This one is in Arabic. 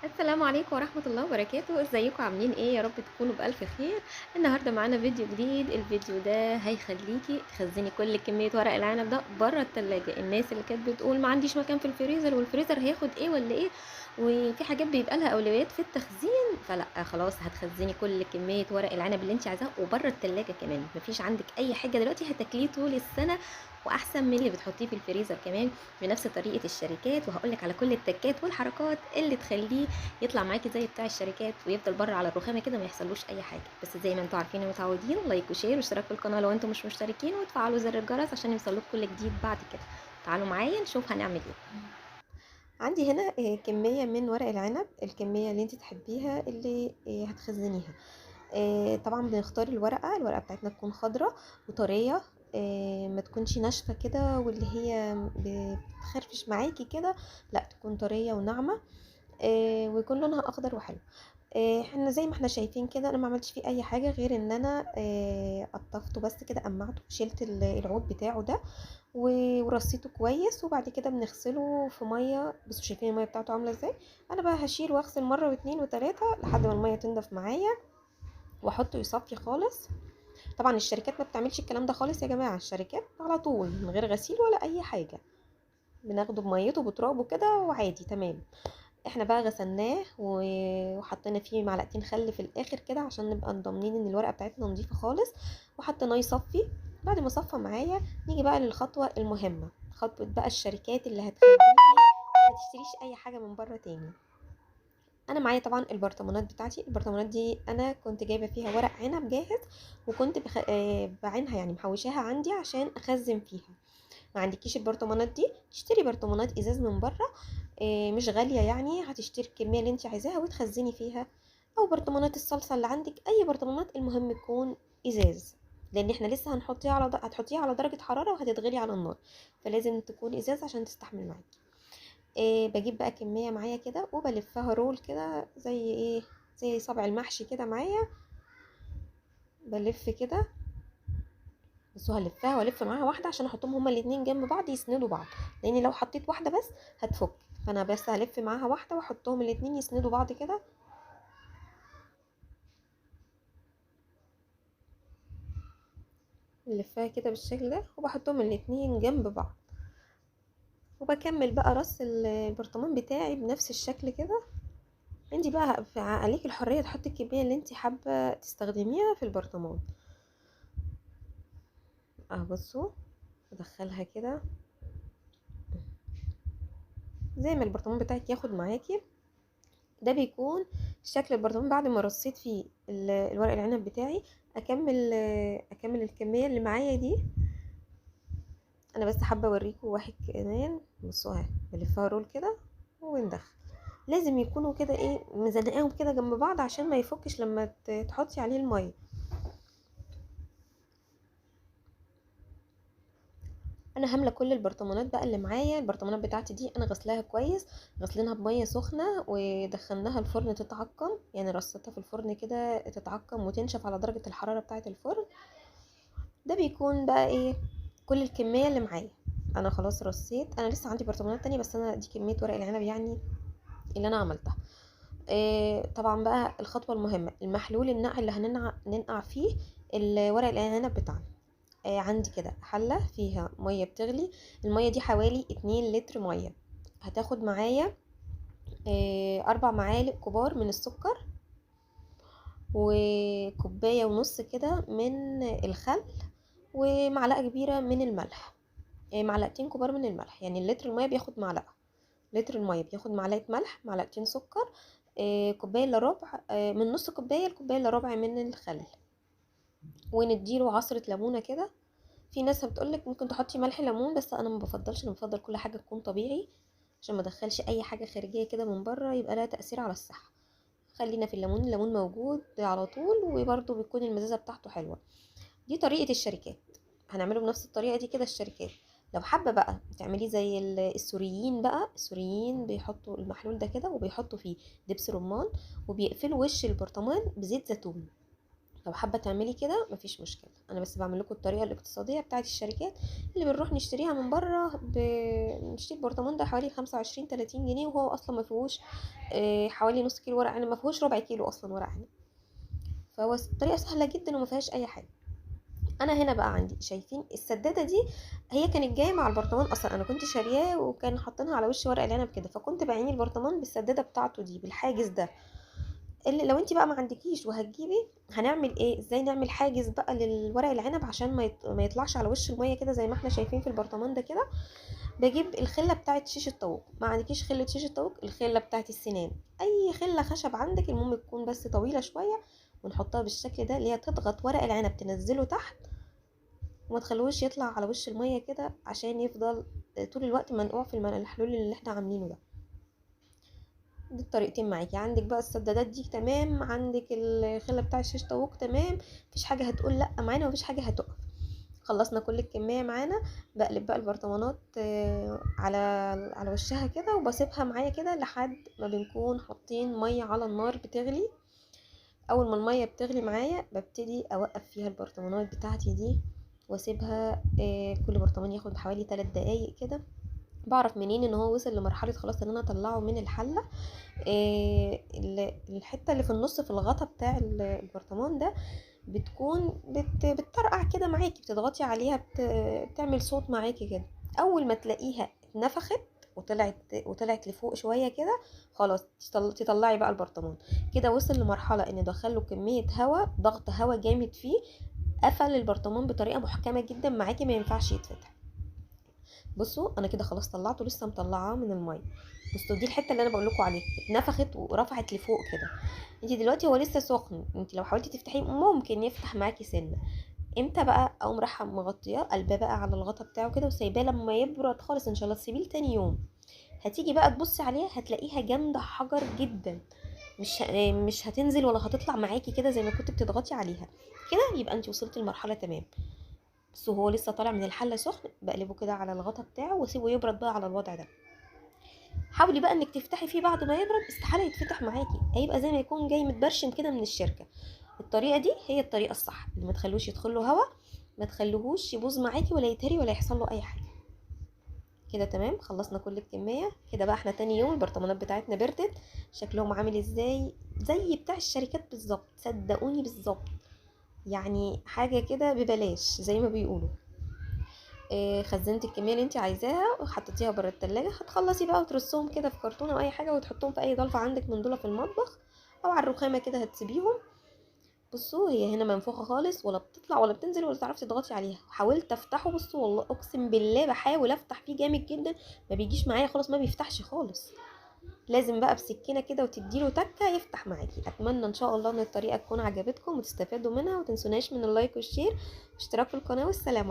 السلام عليكم ورحمة الله وبركاته، ازيكم عاملين ايه؟ يا رب تكونوا بألف خير. النهارده معانا فيديو جديد. الفيديو ده هيخليكي تخزني كل كمية ورق العنب ده بره التلاجة. الناس اللي كانت بتقول ما عنديش مكان في الفريزر والفريزر هياخد ايه ولا ايه، وفي حاجات بيبقى لها اولويات في التخزين، فلا خلاص هتخزني كل كمية ورق العنب اللي انت عايزاها وبره التلاجة كمان. مفيش عندك اي حاجة دلوقتي هتاكليه طول السنة، واحسن من اللي بتحطيه في الفريزر كمان بنفس طريقة الشركات. وهقولك على كل التكات والحركات اللي تخليه يطلع معاكي زي بتاع الشركات ويفضل بره على الرخامه كده ما يحصلوش اي حاجه. بس زي ما انتم عارفين ومتعودين، لايك وشير واشتراك في القناه لو انتم مش مشتركين، وتفعلوا زر الجرس عشان يوصلكوا كل جديد بعد كده. تعالوا معايا نشوف هنعمل ايه. عندي هنا كميه من ورق العنب، الكميه اللي انت تحبيها اللي هتخزنيها. طبعا بنختار الورقه بتاعتنا تكون خضراء وطريه، ما تكونش ناشفه كده واللي هي بتخرفش معاكي كده، لا تكون طريه وناعمه، ويكون لونها اخضر وحلو. احنا زي ما احنا شايفين كده، انا ما عملتش فيه اي حاجه غير ان انا قطفته بس كده، قمعته، شلت العود بتاعه ده ورصيته كويس. وبعد كده بنغسله في ميه، بس شايفين الميه بتاعته عامله ازاي. انا بقى هشيل واغسل مره واتنين وتلاته لحد ما الميه تنضف معايا واحطه يصفي خالص. طبعا الشركات ما بتعملش الكلام ده خالص يا جماعه، الشركات على طول من غير غسيل ولا اي حاجه، بناخده بميته بترابه كده وعادي تمام. احنا بقى غسلناه وحطينا فيه معلقتين خل في الاخر كده عشان نبقى ضامنين ان الورقه بتاعتنا نظيفه خالص، وحطيناه يصفي. بعد ما صفى معايا نيجي بقى للخطوه المهمه، خطوه بقى الشركات اللي هتخليكي ما تشتريش اي حاجه من بره تاني. انا معايا طبعا البرطمانات بتاعتي، البرطمانات دي انا كنت جايبه فيها ورق عنب جاهز، وكنت بعينها يعني محوشاها عندي عشان اخزن فيها. ما عندكيش البرطمانات دي، تشتري برطمانات ازاز من بره، مش غاليه يعني، هتشتري الكميه اللي انت عايزاها وتخزني فيها. او برطمانات الصلصه اللي عندك، اي برطمانات المهم تكون ازاز، لان احنا لسه هتحطيها على درجه حراره وهتتغلي على النار، فلازم تكون ازاز عشان تستحمل معاكي. بجيب بقى كميه معايا كده وبلفها رول كده، زي ايه، زي صبع المحشي كده معايا، بلف كده. بس هلفها والف معاها واحده عشان احطهم هما الاتنين جنب بعض يسندوا بعض، لان لو حطيت واحده بس هتفك، فانا بس هلف معاها واحده واحطهم الاتنين يسندوا بعض كده. نلفها كده بالشكل ده وبحطهم الاتنين جنب بعض، وبكمل بقى رص البرطمان بتاعي بنفس الشكل كده. انتي بقى عليك الحريه تحطي الكميه اللي انتي حابه تستخدميها في البرطمان. بصوا، ادخلها كده زي ما البرطمان بتاعك ياخد معاكي. ده بيكون شكل البرطمان بعد ما رصيت فيه الورق العنب بتاعي. اكمل الكميه اللي معايا دي. انا بس حابه اوريكم واحد كمان، بصوا اهي بلفها رول كده وندخل. لازم يكونوا كده ايه، مزنقاهم كده جنب بعض عشان ما يفكش لما تحطي عليه الميه. انا هامله كل البرطمانات بقى اللي معايا. البرطمانات بتاعتي دي انا غسلاها كويس، غسلينها بميه سخنه ودخلناها الفرن تتعقم، يعني رصيتها في الفرن كده تتعقم وتنشف على درجه الحراره بتاعه الفرن. ده بيكون بقى ايه، كل الكميه اللي معايا. انا خلاص رصيت، انا لسه عندي برطمانات تانية بس انا دي كميه ورق العنب يعني اللي انا عملتها. طبعا بقى الخطوه المهمه، المحلول النقع اللي ننقع فيه الورق العنب بتاعنا. عندي كده حله فيها ميه بتغلي، الميه دي حوالي 2 لتر ميه. هتاخد معايا 4 معالق كبار من السكر، وكوبايه ونص كده من الخل، ومعلقه كبيره من الملح. معلقتين كبار من الملح، يعني اللتر الميه بياخد معلقه، لتر الميه بياخد معلقه ملح، معلقتين سكر، كوبايه الا ربع، من نص كوبايه لكوبايه الا ربع من الخل. ونديله عصره ليمونه كده. في ناس بتقولك ممكن تحطي ملح ليمون، بس انا ما بفضلش، انا بفضل كل حاجه تكون طبيعي عشان ما ادخلش اي حاجه خارجيه كده من بره يبقى لها تاثير على الصحه. خلينا في الليمون، الليمون موجود على طول وبرده بيكون المزازه بتاعته حلوه. دي طريقه الشركات، هنعمله بنفس الطريقه دي كده الشركات. لو حابه بقى تعملي زي السوريين بقى، السوريين بيحطوا المحلول ده كده وبيحطوا فيه دبس رمان، وبيقفلوا وش البرطمان بزيت زيتون. لو حابه تعملي كده مفيش مشكله، انا بس بعمل لكم الطريقه الاقتصاديه بتاعه الشركات اللي بنروح نشتريها من بره. بنشتري البرطمان ده حوالي 25 30 جنيه، وهو اصلا ما فيهوش حوالي نص كيلو ورق عنب، ما فيهوش ربع كيلو اصلا ورق عنب. فهو الطريقه سهله جدا وما فيهاش اي حاجه. انا هنا بقى عندي، شايفين السداده دي؟ هي كانت جايه مع البرطمان اصلا، انا كنت شارياه وكان حاطينها على وش ورق العنب كده، فكنت بعيني البرطمان بالسداده بتاعته دي بالحاجز ده. اللي لو انت بقى ما عندكيش وهتجيبي، هنعمل ايه؟ ازاي نعمل حاجز بقى للورق العنب عشان ما يطلعش على وش الميه كده زي ما احنا شايفين في البرطمان ده كده؟ بجيب الخله بتاعه شيش الطاووق. ما عندكيش خله شيش الطاووق، الخله بتاعه السنان، اي خله خشب عندك، المهم تكون بس طويله شويه، ونحطها بالشكل ده اللي هي تضغط ورق العنب تنزله تحت، وما تخلوش يطلع على وش الميه كده عشان يفضل طول الوقت منقوع في الحلول اللي احنا عاملينه ده. دي الطريقتين معاكي. عندك بقى السدادات دي تمام، عندك الخله بتاع الشيش طاووق تمام، مفيش حاجه هتقول لا معانا، مفيش حاجه هتقف. خلصنا كل الكميه معانا. بقلب بقى البرطمانات على وشها كده، وبسيبها معايا كده لحد ما بنكون حاطين ميه على النار بتغلي. اول ما الميه بتغلي معايا ببتدي اوقف فيها البرطمانات بتاعتي دي، واسيبها كل برطمان ياخد حوالي 3 دقايق كده. بعرف منين ان هو وصل لمرحله خلاص ان انا اطلعه من الحله؟ الحته اللي في النص في الغطا بتاع البرطمان ده بتكون بتطرقع كده معاكي، بتضغطي عليها بتعمل صوت معاكي كده. اول ما تلاقيها اتنفخت وطلعت لفوق شويه كده، خلاص تطلعي بقى البرطمان. كده وصل لمرحله ان دخله كميه هواء، ضغط هواء جامد فيه، قفل البرطمان بطريقه محكمه جدا معاكي، ما ينفعش يتفتح. بصوا انا كده خلاص طلعته، لسه مطلعاه من الميه. بصوا دي الحته اللي انا بقول لكم عليها، اتنفخت ورفعت لفوق كده. انت دلوقتي هو لسه سخن، انت لو حاولتي تفتحيه ممكن يفتح معاكي سنه. امتى بقى؟ اقوم رايحه مغطياه، قلباه بقى على الغطا بتاعه كده، وسايباه لما يبرد خالص، ان شاء الله تسيبيه لتاني يوم. هتيجي بقى تبصي عليها هتلاقيها جامده حجر جدا، مش هتنزل ولا هتطلع معاكي كده زي ما كنت بتضغطي عليها. كده يبقى انت وصلتي لمرحله تمام. بس هو لسه طالع من الحله سخن، بقلبه كده على الغطا بتاعه واسيبه يبرد بقى على الوضع ده. حاولي بقى انك تفتحي فيه بعد ما يبرد، استحاله يتفتح معاكي، هيبقى زي ما يكون جاي متبرشم كده من الشركه. الطريقه دي هي الطريقه الصح، اللي ما تخلوش يدخل له هوا، ما تخلوهوش يبوظ معاكي ولا يتهري ولا يحصل له اي حاجه. كده تمام، خلصنا كل الكميه كده. بقى احنا تاني يوم البرطمانات بتاعتنا بردت. شكلهم عامل ازاي؟ زي بتاع الشركات بالظبط، صدقوني بالظبط، يعني حاجه كده ببلاش زي ما بيقولوا. خزنتي الكميه اللي انت عايزاها وحطيتيها بره التلاجة، هتخلصي بقى وترصهم كده في كرتونه او اي حاجه، وتحطهم في اي ضلفه عندك من دول في المطبخ، او على الرخامه كده هتسيبيهم. بصوا هي هنا منفوخه خالص، ولا بتطلع ولا بتنزل ولا تعرفي تضغطي عليها. حاولت افتحه، بصوا والله اقسم بالله بحاول افتح فيه جامد جدا، ما بيجيش معايا خالص، ما بيفتحش خالص. لازم بقى بسكينه كده وتديله تكه يفتح معاكي. اتمنى ان شاء الله ان الطريقه تكون عجبتكم وتستفادوا منها، وتنسوناش من اللايك والشير واشتراك في القناه، والسلام.